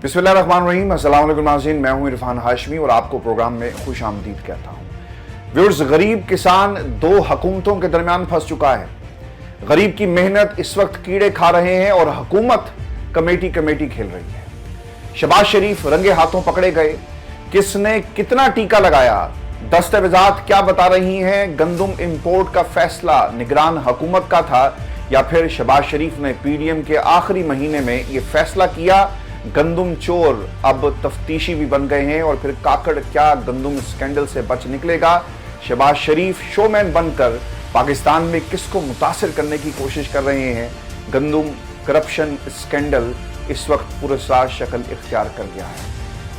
बिस्मिल्लाहिर्रहमानिर्रहीम, अस्सलाम वालेकुम नाज़रीन, मैं हूं इरफान हाशमी और आपको प्रोग्राम में खुश आमदीद कहता हूं। व्यूअर्स, गरीब किसान दो हुकूमतों के दरमियान फंस चुका है। गरीब की मेहनत इस वक्त कीड़े खा रहे हैं और हुकूमत कमेटी खेल रही है। शहबाज शरीफ रंगे हाथों पकड़े गए, किसने कितना टीका लगाया, दस्तावेजात क्या बता रही हैं, गंदुम इंपोर्ट का फैसला निगरान हुकूमत का था या फिर शहबाज शरीफ ने पीडीएम के आखिरी महीने में यह फैसला किया। गंदुम चोर अब तफ्तीशी भी बन गए हैं और फिर काकड़ क्या गंदुम स्कैंडल से बच निकलेगा। शहबाज शरीफ शोमैन बनकर पाकिस्तान में किसको मुतासिर करने की कोशिश कर रहे हैं। गंदुम करप्शन स्कैंडल इस वक्त पुरस्कार शक्ल इख्तियार कर गया है।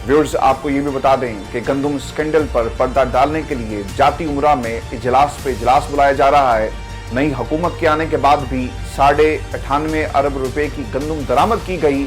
व्यूअर्स, आपको ये भी बता दें कि गंदुम स्कैंडल पर पर्दा डालने के लिए जाती उमरा में इजलास पे इजलास बुलाया जा रहा है। नई हुकूमत के आने के बाद भी 98.5 अरब रुपए की गंदुम दरामद की गई।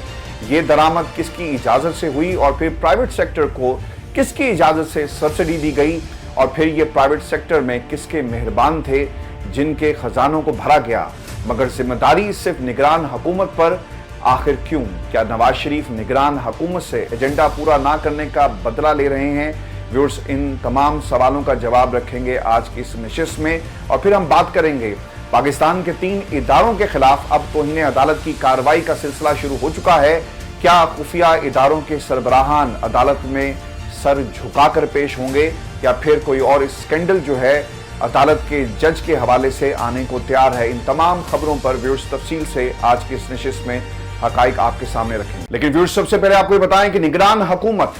ये दरामद किसकी इजाजत से हुई और फिर प्राइवेट सेक्टर को किसकी इजाजत से सब्सिडी दी गई और फिर ये प्राइवेट सेक्टर में किसके मेहरबान थे जिनके खजानों को भरा गया, मगर जिम्मेदारी सिर्फ निगरान हुकूमत पर। आखिर क्यों? क्या नवाज शरीफ निगरान हुकूमत से एजेंडा पूरा ना करने का बदला ले रहे हैं? व्यूअर्स, इन तमाम सवालों का जवाब रखेंगे आज की इस नशिस्त में और फिर हम बात करेंगे पाकिस्तान के 3 इदारों के खिलाफ अब तौहीन अदालत की कार्रवाई का सिलसिला शुरू हो चुका है। क्या खुफिया इदारों के सरबराहान अदालत में सर झुकाकर पेश होंगे या फिर कोई और स्कैंडल जो है अदालत के जज के हवाले से आने को तैयार है? इन तमाम खबरों पर व्यूअर्स तफसील से आज की इस नशिस्त में हकाइक आपके सामने रखेंगे। लेकिन व्यूअर्स, सबसे पहले आपको बताएं कि निगरान हुकूमत,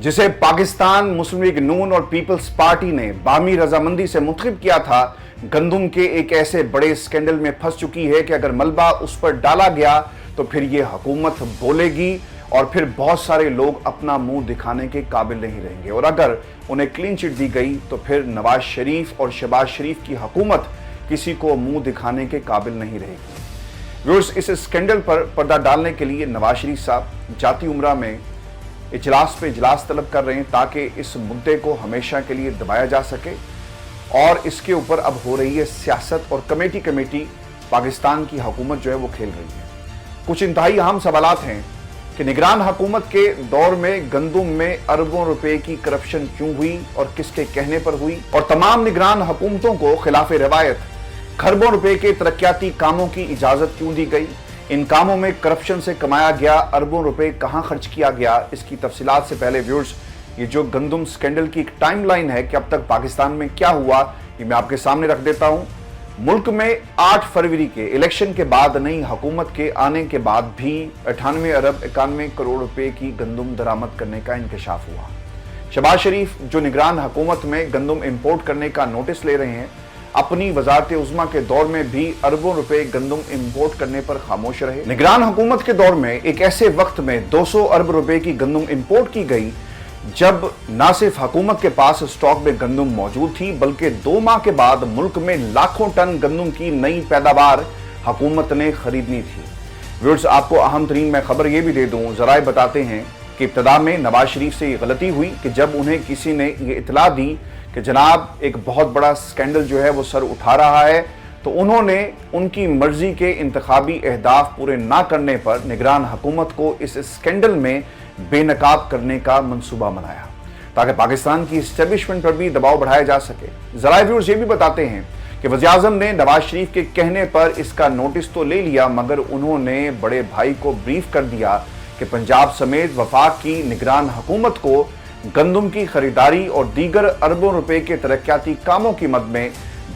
जिसे पाकिस्तान मुस्लिम लीग नून और पीपल्स पार्टी ने बामी रजामंदी से मुंतखब किया था, गंदुम के एक ऐसे बड़े स्कैंडल में फंस चुकी है कि अगर मलबा उस पर डाला गया तो फिर ये हुकूमत बोलेगी और फिर बहुत सारे लोग अपना मुंह दिखाने के काबिल नहीं रहेंगे और अगर उन्हें क्लीन चिट दी गई तो फिर नवाज शरीफ और शहबाज शरीफ की हुकूमत किसी को मुंह दिखाने के काबिल नहीं रहेगी। व्यूअर्स, इस स्कैंडल पर पर्दा डालने के लिए नवाज शरीफ साहब जाती उमरा में इजलास पे इजलास तलब कर रहे हैं ताकि इस मुद्दे को हमेशा के लिए दबाया जा सके और इसके ऊपर अब हो रही है सियासत और कमेटी पाकिस्तान की हुकूमत जो है वो खेल रही है। कुछ इंतहाई अहम सवालात हैं कि निगरान हुकूमत के दौर में गंदुम में अरबों रुपए की करप्शन क्यों हुई और किसके कहने पर हुई, और तमाम निगरान हुकूमतों को खिलाफ रवायत खरबों रुपए के तरक्याती कामों की इजाजत क्यों दी गई। इन कामों में करप्शन से कमाया गया अरबों रुपए कहां खर्च किया गया, इसकी तफसीलात से पहले व्यूअर्स, ये जो गंदुम स्कैंडल की एक टाइमलाइन है कि अब तक पाकिस्तान में क्या हुआ, ये मैं आपके सामने रख देता हूं। मुल्क में 8 फरवरी के इलेक्शन के बाद नई हुकूमत के आने के बाद भी 98 अरब 91 करोड़ रुपए की गंदुम दरामद करने का इंकशाफ हुआ। शहबाज शरीफ जो निगरान हुकूमत में गंदुम इंपोर्ट करने का नोटिस ले रहे हैं, अपनी वजारत उज़्मा के दौर में भी अरबों रुपए गंदुम इंपोर्ट करने पर खामोश रहे। निगरान हुकूमत के दौर में एक ऐसे वक्त में 200 अरब रुपए की गंदुम इंपोर्ट की गई जब न सिर्फ हुकूमत के पास स्टॉक में गंदुम मौजूद थी बल्कि 2 माह के बाद मुल्क में लाखों टन गंदुम की नई पैदावार हुकूमत ने खरीदनी थी। व्यूअर्स, आपको अहम तरीन मैं खबर ये भी दे दूं, जराए बताते हैं कि इब्तदा में नवाज शरीफ से ये गलती हुई कि जब उन्हें किसी ने ये इतला दी कि जनाब एक बहुत बड़ा स्कैंडल जो है वो सर उठा रहा है, तो उन्होंने उनकी मर्जी के इंतखाबी अहदाफ पूरे ना करने पर निगरान हुकूमत को इस स्कैंडल में बेनकाब करने का मंसूबा बनाया ताकि पाकिस्तान की एस्टेब्लिशमेंट पर भी दबाव बढ़ाया जा सके। जराए व्यूअर्स ये भी बताते हैं कि वज़ीर-ए-आज़म ने नवाज शरीफ के कहने पर इसका नोटिस तो ले लिया मगर उन्होंने बड़े भाई को ब्रीफ कर दिया कि पंजाब समेत वफाक की निगरान हुकूमत को गंदुम की खरीदारी और दीगर अरबों रुपए के तरक्याती कामों की मद में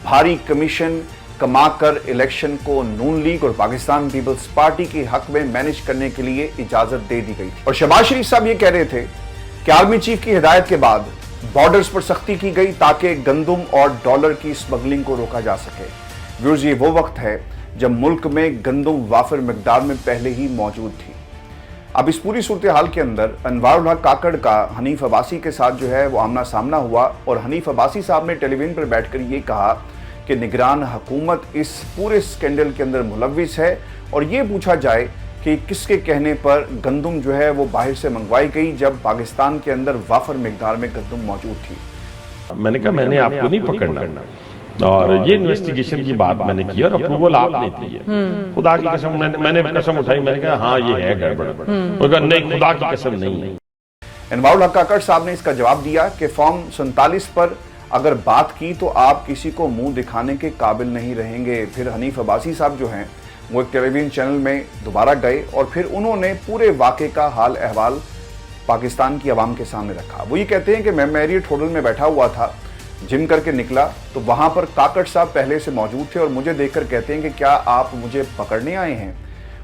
भारी कमीशन कमाकर इलेक्शन को नून लीग और पाकिस्तान पीपल्स पार्टी के हक में मैनेज करने के लिए इजाजत दे दी गई थी। और शहबाज शरीफ साहब ये कह रहे थे कि आर्मी चीफ की हिदायत के बाद बॉर्डर्स पर सख्ती की गई ताकि गंदुम और डॉलर की स्मगलिंग को रोका जा सके। व्यूअर्स, ये वो वक्त है जब मुल्क में गंदुम वाफिर मिकदार में पहले ही मौजूद थी। अब इस पूरी सूरत हाल के अंदर अनवारुल हक काकड़ का हनीफ अब्बासी के साथ जो है वो आमना सामना हुआ और हनीफ अब्बासी साहब ने टेलीविजन पर बैठकर ये कहा कि निगरान हुकूमत इस पूरे स्कैंडल के अंदर मुलव्विस है और ये पूछा जाए कि किसके कहने पर गंदुम जो है वो बाहर से मंगवाई गई जब पाकिस्तान के अंदर वाफर मिकदार में गंदुम मौजूद थी। मैंने कहा मैंने आपको नहीं पकड़ना, اور یہ انویسٹیگیشن کی بات میں نے کی اور اپروول آپ نے دی ہے. خدا کی قسم میں نے قسم اٹھائی, میں نے کہا ہاں یہ ہے گڑبڑ. وہ کہا نہیں, خدا کی قسم نہیں. انوار الحق کاکڑ صاحب نے اس کا جواب دیا کہ فارم 47 پر اگر بات کی تو آپ کسی کو منہ دکھانے کے قابل نہیں رہیں گے. پھر حنیف عباسی صاحب جو ہیں وہ ایک ٹیلی ویژن چینل میں دوبارہ گئے اور پھر انہوں نے پورے واقعے کا حال احوال پاکستان کی عوام کے سامنے رکھا. وہ یہ کہتے ہیں کہ میں میریٹ ہوٹل میں بیٹھا ہوا تھا, جم کر کے نکلا تو وہاں پر کاکڑ صاحب پہلے سے موجود تھے اور مجھے دیکھ کر کہتے ہیں کہ کیا آپ مجھے پکڑنے آئے ہیں.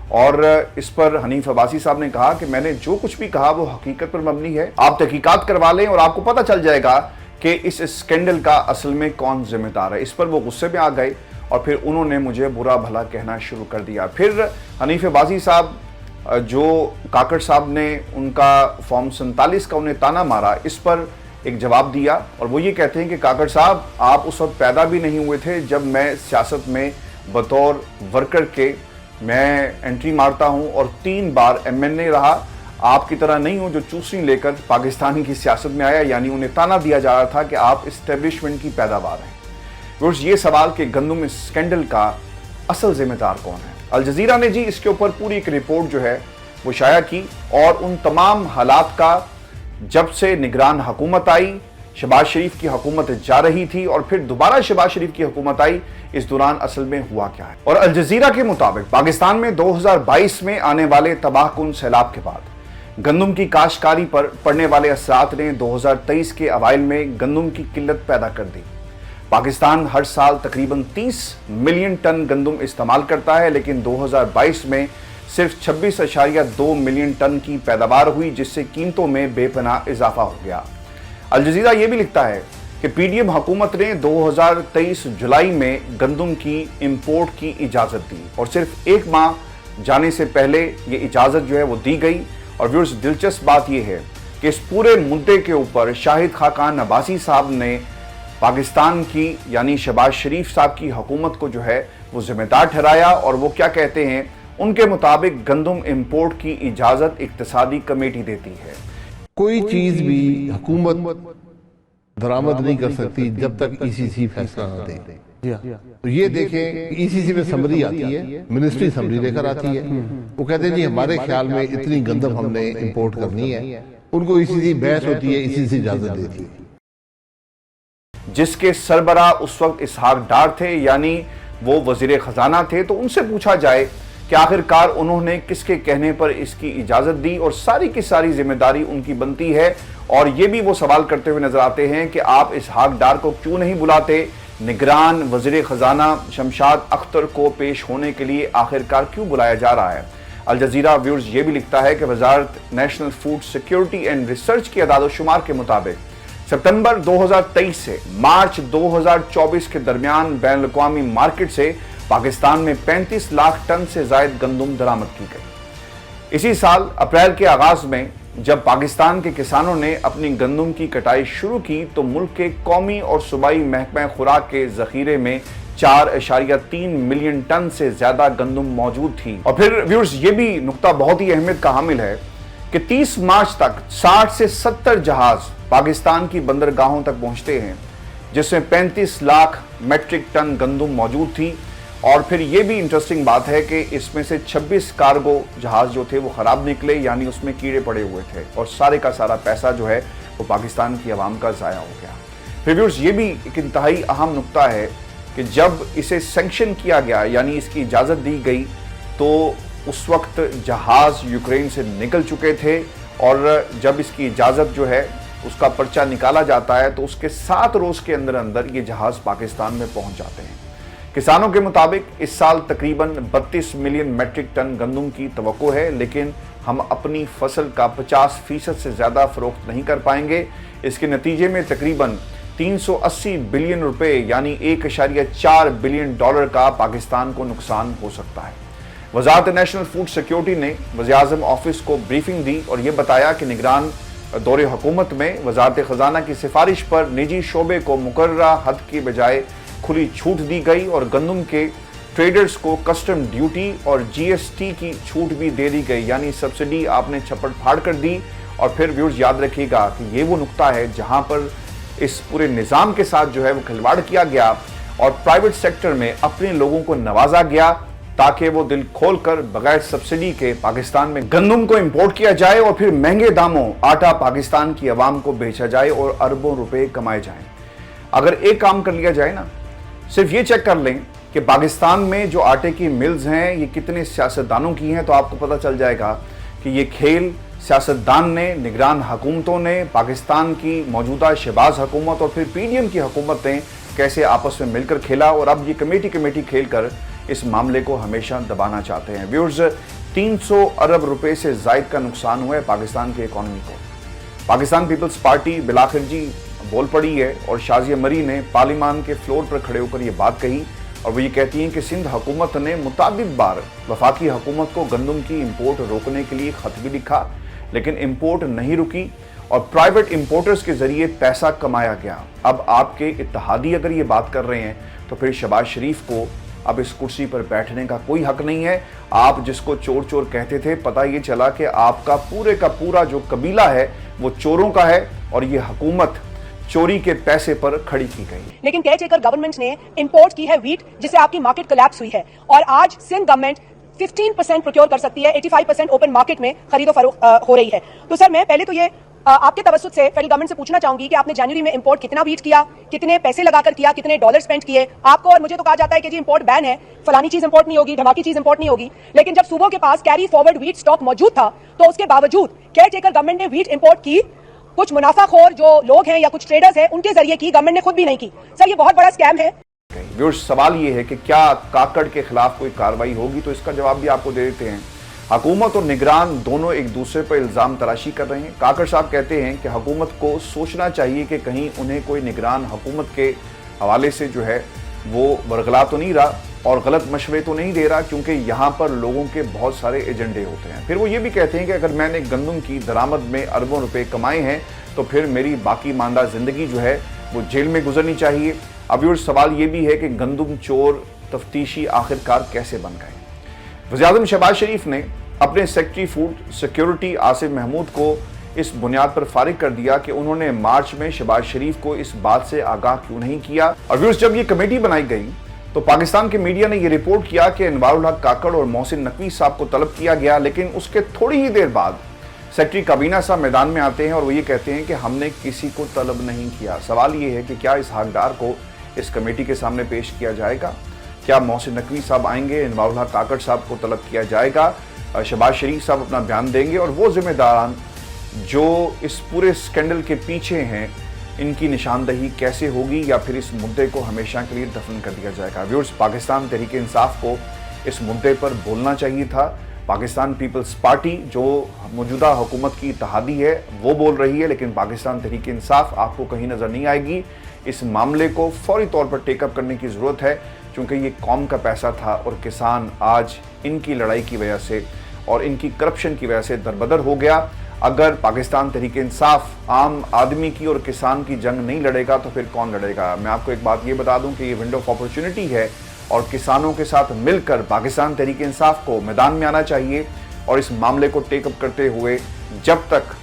اور اس پر حنیف عباسی صاحب نے کہا کہ میں نے جو کچھ بھی کہا وہ حقیقت پر مبنی ہے, آپ تحقیقات کروا لیں اور آپ کو پتہ چل جائے گا کہ اس اسکینڈل کا اصل میں کون ذمہ دار ہے. اس پر وہ غصے میں آ گئے اور پھر انہوں نے مجھے برا بھلا کہنا شروع کر دیا. پھر حنیف عباسی صاحب جو کاکڑ صاحب نے ان کا فارم 47 کا انہیں تانا مارا, اس پر ایک جواب دیا اور وہ یہ کہتے ہیں کہ کاکڑ صاحب آپ اس وقت پیدا بھی نہیں ہوئے تھے جب میں سیاست میں بطور ورکر کے میں انٹری مارتا ہوں اور 3 بار MNA رہا. آپ کی طرح نہیں ہوں جو چوسنی لے کر پاکستان کی سیاست میں آیا. یعنی انہیں تانا دیا جا رہا تھا کہ آپ اسٹیبلشمنٹ کی پیداوار ہیں. یہ سوال کہ گندم اسکینڈل کا اصل ذمہ دار کون ہے, الجزیرہ نے جی اس کے اوپر پوری ایک رپورٹ جو ہے وہ شائع کی اور ان تمام حالات کا جب سے نگران حکومت آئی, شہباز شریف کی حکومت جا رہی تھی اور پھر دوبارہ شہباز شریف کی حکومت آئی, اس دوران اصل میں ہوا کیا ہے. اور الجزیرہ کے مطابق پاکستان میں 2022 میں آنے والے تباہ کن سیلاب کے بعد گندم کی کاشتکاری پر پڑنے والے اثرات نے 2023 کے اوائل میں گندم کی قلت پیدا کر دی. پاکستان ہر سال تقریباً 30 ملین ٹن گندم استعمال کرتا ہے, لیکن 2022 میں صرف 26.2 ملین ٹن کی پیداوار ہوئی, جس سے قیمتوں میں بے پناہ اضافہ ہو گیا. الجزیرہ یہ بھی لکھتا ہے کہ PDM حکومت نے 2023 جولائی میں گندم کی امپورٹ کی اجازت دی اور صرف 1 ماہ جانے سے پہلے یہ اجازت جو ہے وہ دی گئی. اور ویورز دلچسپ بات یہ ہے کہ اس پورے مدعے کے اوپر شاہد خاقان عباسی صاحب نے پاکستان کی یعنی شہباز شریف صاحب کی حکومت کو جو ہے وہ ذمہ دار ٹھہرایا. اور وہ کیا کہتے ہیں, ان کے مطابق گندم امپورٹ کی اجازت اقتصادی کمیٹی دیتی ہے. کوئی چیز بھی حکومت درآمد نہیں کر سکتی جب تک ECC فیصلہ نہ دے. تو یہ دیکھیں ECC میں سمری آتی ہے, منسٹری سمری لے کر آتی ہے, وہ کہتے ہیں جی ہمارے خیال میں اتنی گندم ہم نے امپورٹ کرنی ہے, ان کو ECC بحث ہوتی ہے, ECC اجازت دیتی ہے. جس کے سربراہ اس وقت اسحاق ڈار تھے, یعنی وہ وزیر خزانہ تھے. تو ان سے پوچھا جائے کہ آخرکار انہوں نے کس کے کہنے پر اس کی اجازت دی اور ساری کی ساری ذمہ داری ان کی بنتی ہے. اور یہ بھی وہ سوال کرتے ہوئے نظر آتے ہیں کہ آپ اسحاق ڈار کو کیوں نہیں بلاتے, نگران وزیر خزانہ شمشاد اختر کو پیش ہونے کے لیے آخرکار کیوں بلایا جا رہا ہے. الجزیرہ ویورز یہ بھی لکھتا ہے کہ وزارت national food security and research کے اعداد و شمار کے مطابق ستمبر 2023 سے مارچ 2024 کے درمیان بین الاقوامی مارکیٹ سے پاکستان میں 35 لاکھ ٹن سے زائد گندم درآمد کی گئی. اسی سال اپریل کے آغاز میں جب پاکستان کے کسانوں نے اپنی گندم کی کٹائی شروع کی تو ملک کے قومی اور صوبائی محکمہ خوراک کے ذخیرے میں 4.3 ملین ٹن سے زیادہ گندم موجود تھی. اور پھر ویورز یہ بھی نقطہ بہت ہی اہمیت کا حامل ہے کہ 30 مارچ تک 60 سے 70 جہاز پاکستان کی بندرگاہوں تک پہنچتے ہیں, جس میں 35 لاکھ میٹرک ٹن گندم موجود تھی. اور پھر یہ بھی انٹرسٹنگ بات ہے کہ اس میں سے 26 کارگو جہاز جو تھے وہ خراب نکلے, یعنی اس میں کیڑے پڑے ہوئے تھے اور سارے کا سارا پیسہ جو ہے وہ پاکستان کی عوام کا ضائع ہو گیا. پھر ویورز یہ بھی ایک انتہائی اہم نقطہ ہے کہ جب اسے سینکشن کیا گیا یعنی اس کی اجازت دی گئی تو اس وقت جہاز یوکرین سے نکل چکے تھے, اور جب اس کی اجازت جو ہے اس کا پرچہ نکالا جاتا ہے تو اس کے 7 روز کے اندر اندر یہ جہاز پاکستان میں پہنچ جاتے ہیں. کسانوں کے مطابق اس سال تقریباً 32 ملین میٹرک ٹن گندم کی توقع ہے, لیکن ہم اپنی فصل کا 50% سے زیادہ فروخت نہیں کر پائیں گے. اس کے نتیجے میں تقریباً 380 بلین روپے یعنی 1.4 بلین ڈالر کا پاکستان کو نقصان ہو سکتا ہے. وزارت نیشنل فوڈ سیکیورٹی نے وزیر اعظم آفس کو بریفنگ دی اور یہ بتایا کہ نگران دور حکومت میں وزارت خزانہ کی سفارش پر نجی شعبے کو مقررہ حد کی بجائے کھلی چھوٹ دی گئی اور گندم کے ٹریڈرز کو کسٹم ڈیوٹی اور GST کی چھوٹ بھی دے دی گئی, یعنی سبسڈی آپ نے چھپڑ پھاڑ کر دی. اور پھر ویورز یاد رکھیے گا کہ یہ وہ نقطہ ہے جہاں پر اس پورے نظام کے ساتھ جو ہے وہ کھلواڑ کیا گیا और प्राइवेट सेक्टर में अपने लोगों को नवाजा गया ताकि वो दिल खोलकर बगैर सब्सिडी के पाकिस्तान में गंदम को इंपोर्ट किया जाए और फिर महंगे दामों आटा पाकिस्तान की आवाम को बेचा जाए और अरबों रुपए कमाए जाएं। अगर एक काम कर लिया जाए ना, सिर्फ ये चेक कर लें कि पाकिस्तान में जो आटे की मिल्स हैं ये कितने सियासतदानों की हैं, तो आपको पता चल जाएगा कि ये खेल सियासतदान ने, निगरान हुकूमतों ने, पाकिस्तान की मौजूदा शहबाज हुकूमत और फिर पीडीएम की हुकूमत ने कैसे आपस में मिलकर खेला और अब ये कमेटी खेलकर इस मामले को हमेशा दबाना चाहते हैं। व्यूअर्स, 300 अरब रुपए से जायद का नुकसान हुआ है पाकिस्तान की इकोनॉमी को। पाकिस्तान पीपल्स पार्टी बिलाखिर जी बोल पड़ी है और शाजिया मरी ने पार्लियामान के फ्लोर पर खड़े होकर ये बात कही और वो ये कहती हैं कि सिंध हुकूमत ने मुताबिद बार वफाकी हुकूमत को गंदम की इंपोर्ट रोकने के लिए खत भी लिखा, लेकिन इंपोर्ट नहीं रुकी और प्राइवेट इंपोर्टर्स के जरिए पैसा कमाया गया। अब आपके इत्तेहादी अगर ये बात कर रहे हैं तो फिर शहबाज शरीफ को अब इस कुर्सी पर बैठने का कोई हक नहीं है। आप जिसको चोर चोर कहते थे, पता ये चला कि आपका पूरे का पूरा जो कबीला है वो चोरों का है और ये हुकूमत चोरी के पैसे पर खड़ी की गई। लेकिन केयर टेकर गवर्नमेंट ने इंपोर्ट की है व्हीट, जिससे आपकी मार्केट कोलैप्स हुई है और आज सिंध गवर्नमेंट 15% प्रोक्योर कर सकती है, 85% ओपन मार्केट में खरीदो फरोख्त हो रही है। तो सर, मैं पहले तो ये आपके तवज्जुह से फेडरल गवर्नमेंट से पूछना चाहूंगी कि आपने जनवरी में इंपोर्ट कितना व्हीट किया, कितने पैसे लगाकर किया, कितने डॉलर स्पेंड किए। आपको और मुझे तो कहा जाता है कि जी इंपोर्ट बैन है, फलानी चीज इंपोर्ट नहीं होगी, धमाकी चीज इंपोर्ट नहीं होगी, लेकिन जब सूबों के पास कैरी फॉरवर्ड व्हीट स्टॉक मौजूद था तो उसके बावजूद केयर टेकर गवर्नमेंट ने व्हीट इंपोर्ट की। कुछ मुनाफाखोर जो लोग हैं या कुछ ट्रेडर्स हैं उनके जरिए की, गवर्नमेंट ने खुद भी नहीं की। सर, ये बहुत बड़ा स्कैम है। व्यूअर्स, सवाल ये है कि क्या काकड़ के खिलाफ कोई कार्रवाई होगी, तो इसका जवाब भी आपको दे देते हैं। हुकूमत और निगरान दोनों एक दूसरे पर इल्ज़ाम तराशी कर रहे हैं। काकड़ साहब कहते हैं कि हुकूमत को सोचना चाहिए कि कहीं उन्हें कोई निगरान हुकूमत के हवाले से जो है वो बरगला तो नहीं रहा और गलत मशवरे तो नहीं दे रहा, क्योंकि यहाँ पर लोगों के बहुत सारे एजेंडे होते हैं। फिर वो ये भी कहते हैं कि अगर मैंने गंदम की दरामद में अरबों रुपए कमाए हैं तो फिर मेरी बाकी मानदा ज़िंदगी जो है वो जेल में गुजरनी चाहिए। अब ये सवाल ये भी है कि गंदम चोर तफ्तीशी आखिरकार कैसे बन गए। वज़ीर-ए-आज़म शहबाज शरीफ ने अपने secretary food security Asif Mahmood को इस बुनियाद पर फारिग कर दिया कि उन्होंने मार्च में शहबाज शरीफ को इस बात से आगाह क्यों नहीं किया। और व्यूअर्स, जब ये कमेटी बनाई गई तो पाकिस्तान के मीडिया ने ये रिपोर्ट किया कि अनवारुल हक काकड़ और मोहसिन नकवी साहब को तलब किया गया, लेकिन उसके थोड़ी ही देर बाद सेक्रेटरी काबीना साहब मैदान में आते हैं और वो ये कहते हैं कि हमने किसी को तलब नहीं किया। सवाल ये है कि क्या इस हकदार को इस कमेटी के सामने पेश किया जाएगा? क्या मोहसिन नकवी साहब आएंगे, अनवारुल हक काकड़ साहब को तलब किया जाएगा, शहबाज शरीफ साहब अपना बयान देंगे और वो जिम्मेदारान जो इस पूरे स्कैंडल के पीछे हैं इनकी निशानदही कैसे होगी, या फिर इस मुद्दे को हमेशा के लिए दफन कर दिया जाएगा? व्यूअर्स, पाकिस्तान तहरीक इंसाफ को इस मुद्दे पर बोलना चाहिए था। पाकिस्तान पीपल्स पार्टी जो मौजूदा हुकूमत की इत्तेहादी है वो बोल रही है, लेकिन पाकिस्तान तहरीक इंसाफ आपको कहीं नज़र नहीं आएगी। इस मामले को फौरी तौर पर टेकअप करने की ज़रूरत है, क्योंकि ये कौम का पैसा था और किसान आज इनकी लड़ाई की वजह से और इनकी करप्शन की वजह से दरबदर हो गया। अगर पाकिस्तान तहरीक इंसाफ आम आदमी की और किसान की जंग नहीं लड़ेगा तो फिर कौन लड़ेगा? मैं आपको एक बात ये बता दूं कि ये विंडो ऑफ अपॉर्चुनिटी है और किसानों के साथ मिलकर पाकिस्तान तहरीक इंसाफ को मैदान में आना चाहिए और इस मामले को टेकअप करते हुए जब तक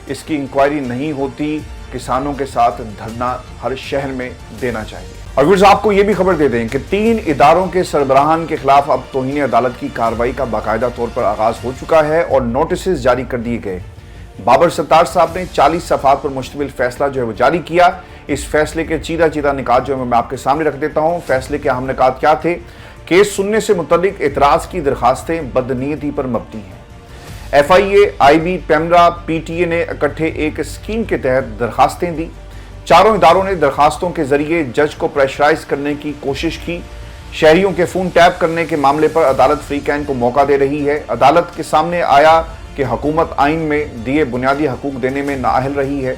इसकी इंक्वायरी नहीं होती किसानों के साथ धरना हर शहर में देना चाहिए। और व्यूअर्स, आपको ये भी खबर दे दें कि 3 इदारों के सरबराहान के खिलाफ अब तौहीन अदालत की कार्रवाई का बाकायदा तौर पर आगाज हो चुका है और नोटिस जारी कर दिए गए। बाबर सत्तार साहब ने 40 सफ़ात पर मुश्तमिल फैसला जो है वो जारी किया। इस फैसले के चीदा निकात जो है मैं आपके सामने रख देता हूँ। फैसले के अहम निकात क्या थे? केस सुनने से मुतल्लिक एतराज़ की दरखास्तें बदनीयती पर मबनी हैं। FIA, IB, पेमरा, PTA ने इकट्ठे एक स्कीम के तहत दरखास्तें दी। चारों इदारों ने दरखास्तों के जरिए जज को प्रेशराइज करने की कोशिश की। शहरियों के फोन टैप करने के मामले पर अदालत फ्री कैन को मौका दे रही है। अदालत के सामने आया कि हुकूमत आइन में दिए बुनियादी हकूक देने में नाअहल रही है।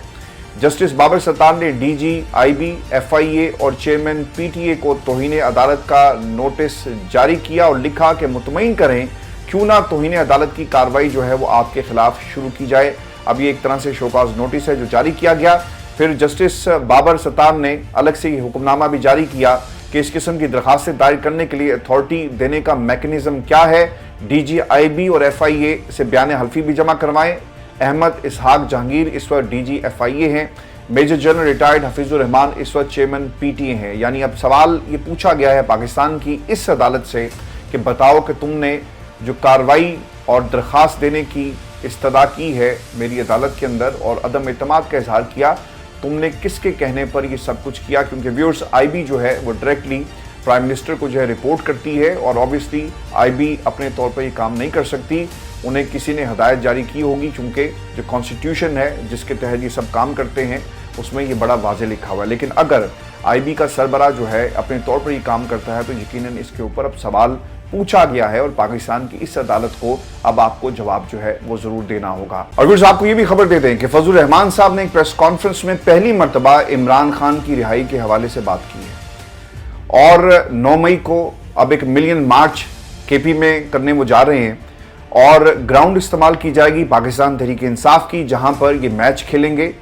जस्टिस बाबर सत्तार ने DG, IB, FIA और चेयरमैन PTA को तौहीन अदालत का नोटिस जारी किया और लिखा कि मुतमईन करें क्यों ना तौहीन अदालत की कार्रवाई जो है वो आपके खिलाफ शुरू की जाए। अब ये एक तरह से शोकाज नोटिस है जो जारी किया गया। फिर जस्टिस बाबर सत्तार ने अलग से हुक्मनामा भी जारी किया कि इस किस्म की दरखास्तें दायर करने के लिए अथॉरिटी देने का मैकेनिज्म क्या है। DG, IB और FIA से बयान हल्फी भी जमा करवाएं। अहमद इसहाक जहांगीर इस वक्त DG FIA हैं, major general retired Hafeezur Rehman इस वक्त चेयरमैन पीटीए हैं। यानी अब सवाल ये पूछा गया है पाकिस्तान की इस अदालत से कि बताओ कि तुमने जो कार्रवाई और दरख्वास्त देने की इस्तदा की है मेरी अदालत के अंदर और अदम एतमाद का इजहार किया, तुमने किसके कहने पर ये सब कुछ किया? क्योंकि व्यूअर्स, आईबी जो है वो डायरेक्टली प्राइम मिनिस्टर को जो है रिपोर्ट करती है और ऑब्वियसली आईबी अपने तौर पर ये काम नहीं कर सकती, उन्हें किसी ने हदायत जारी की होगी, चूंकि जो कॉन्स्टिट्यूशन है जिसके तहत ये सब काम करते हैं उसमें ये बड़ा वाज़ेह लिखा हुआ है। लेकिन अगर आईबी का सरबराह जो है अपने तौर पर ये काम करता है तो यकीनन इसके ऊपर अब सवाल पूछा गया है और पाकिस्तान की इस अदालत को अब आपको जवाब जो है वो जरूर देना होगा। और व्यूअर्स, आपको ये भी खबर दे दें कि फजलुर रहमान साहब ने एक प्रेस कॉन्फ्रेंस में पहली मर्तबा इमरान खान की रिहाई के हवाले से बात की है और 9 मई को अब एक मिलियन मार्च केपी में करने वो जा रहे हैं और ग्राउंड इस्तेमाल की जाएगी पाकिस्तान तहरीक इंसाफ की, जहां पर ये मैच खेलेंगे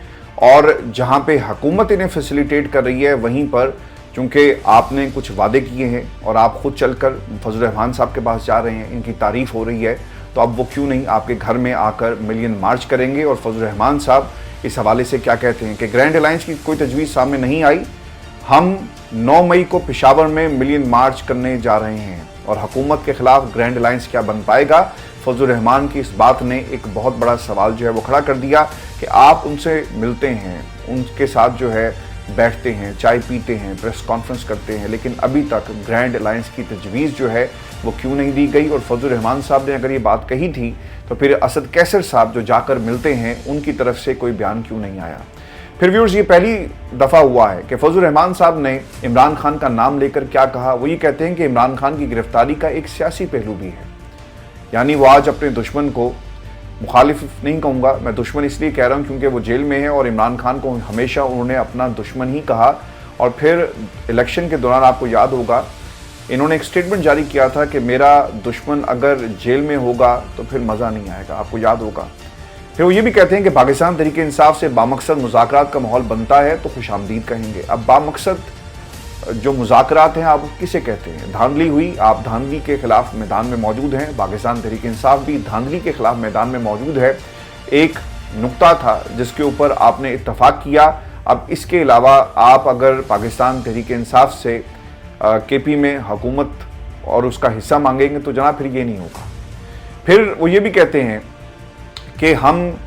और जहां पे हुकूमत इन्हें फैसिलिटेट कर रही है वहीं पर, चूंकि आपने कुछ वादे किए हैं और आप खुद चलकर फजलुर रहमान साहब के पास जा रहे हैं, इनकी तारीफ हो रही है, तो अब वो क्यों नहीं आपके घर में आकर मिलियन मार्च करेंगे? और फजलुर रहमान साहब इस हवाले से क्या कहते हैं कि ग्रैंड अलायंस की कोई तजवीज़ सामने नहीं आई, हम 9 मई को पेशावर में मिलियन मार्च करने जा रहे हैं और हुकूमत के खिलाफ ग्रैंड अलायंस क्या बन पाएगा? फजलुर रहमान की इस बात ने एक बहुत बड़ा सवाल जो है वो खड़ा कर दिया कि आप उनसे मिलते हैं, उनके साथ जो है बैठते हैं, चाय पीते हैं, प्रेस कॉन्फ्रेंस करते हैं, लेकिन अभी तक ग्रैंड अलायंस की तजवीज़ जो है वो क्यों नहीं दी गई? और फजलुर रहमान साहब ने अगर ये बात कही थी तो फिर असद कैसर साहब जो जाकर मिलते हैं उनकी तरफ से कोई बयान क्यों नहीं आया? फिर व्यूअर्स, ये पहली दफ़ा हुआ है कि फजलुर रहमान साहब ने इमरान खान का नाम लेकर क्या कहा। वो ये कहते हैं कि इमरान खान की गिरफ्तारी का एक सियासी पहलू भी है, यानी वो आज अपने दुश्मन को, मुखालिफ नहीं कहूँगा, मैं दुश्मन इसलिए कह रहा हूँ क्योंकि वो जेल में है और इमरान खान को हमेशा उन्होंने अपना दुश्मन ही कहा। और फिर इलेक्शन के दौरान आपको याद होगा इन्होंने एक स्टेटमेंट जारी किया था कि मेरा दुश्मन अगर जेल में होगा तो फिर मज़ा नहीं आएगा, आपको याद होगा। फिर वो ये भी कहते हैं कि पाकिस्तान तहरीक इंसाफ से बामकसद मुज़ाकरात का माहौल बनता है तो खुशामदीद कहेंगे। अब बामकसद जो मुज़ाकरात हैं आप किसे कहते हैं? धांधली हुई, आप धांधली के खिलाफ मैदान में मौजूद हैं, पाकिस्तान तहरीक इंसाफ भी धांधली के खिलाफ मैदान में मौजूद है। एक नुक्ता था जिसके ऊपर आपने इत्तफाक किया, अब इसके अलावा आप अगर पाकिस्तान तहरीक इंसाफ से केपी में हुकूमत और उसका हिस्सा मांगेंगे तो जनाब फिर ये नहीं होगा। फिर वो ये भी कहते हैं कि हम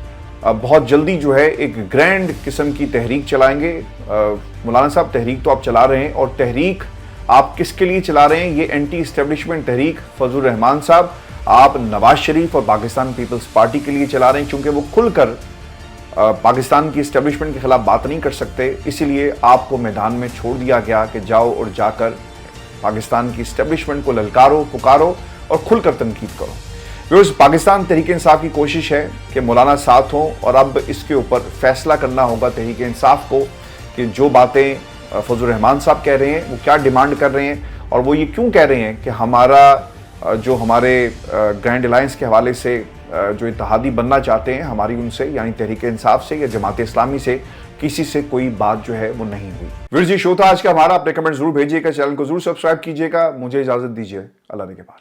बहुत जल्दी जो है एक ग्रैंड किस्म की तहरीक चलाएंगे। मौलाना साहब, तहरीक तो आप चला रहे हैं और तहरीक आप किसके लिए चला रहे हैं? ये एंटी इस्टेब्लिशमेंट तहरीक फजलुर रहमान साहब आप नवाज शरीफ और पाकिस्तान पीपल्स पार्टी के लिए चला रहे हैं, क्योंकि वो खुलकर पाकिस्तान की इस्टेब्लिशमेंट के खिलाफ बात नहीं कर सकते, इसीलिए आपको मैदान में छोड़ दिया गया कि जाओ और जाकर पाकिस्तान की इस्टेब्लिशमेंट को ललकारो, पुकारो और खुलकर तनकीद करो। व्यूअर्स, पाकिस्तान तहरीक इंसाफ की कोशिश है कि मौलाना साथ हों और अब इसके ऊपर फैसला करना होगा तहरीक इंसाफ को कि जो बातें फजलुर रहमान साहब कह रहे हैं वो क्या डिमांड कर रहे हैं और वो ये क्यों कह रहे हैं कि हमारा जो हमारे ग्रैंड अलायंस के हवाले से जो इत्तेहादी बनना चाहते हैं हमारी उनसे, यानी तहरीक इंसाफ से या जमात इस्लामी से किसी से कोई बात जो है वो नहीं हुई। व्यूअर्स, ये शो था आज का हमारा। अपने कमेंट जरूर भेजिएगा, चैनल को जरूर सब्सक्राइब कीजिएगा। मुझे इजाजत दीजिए, अल्लाह ने के बाद।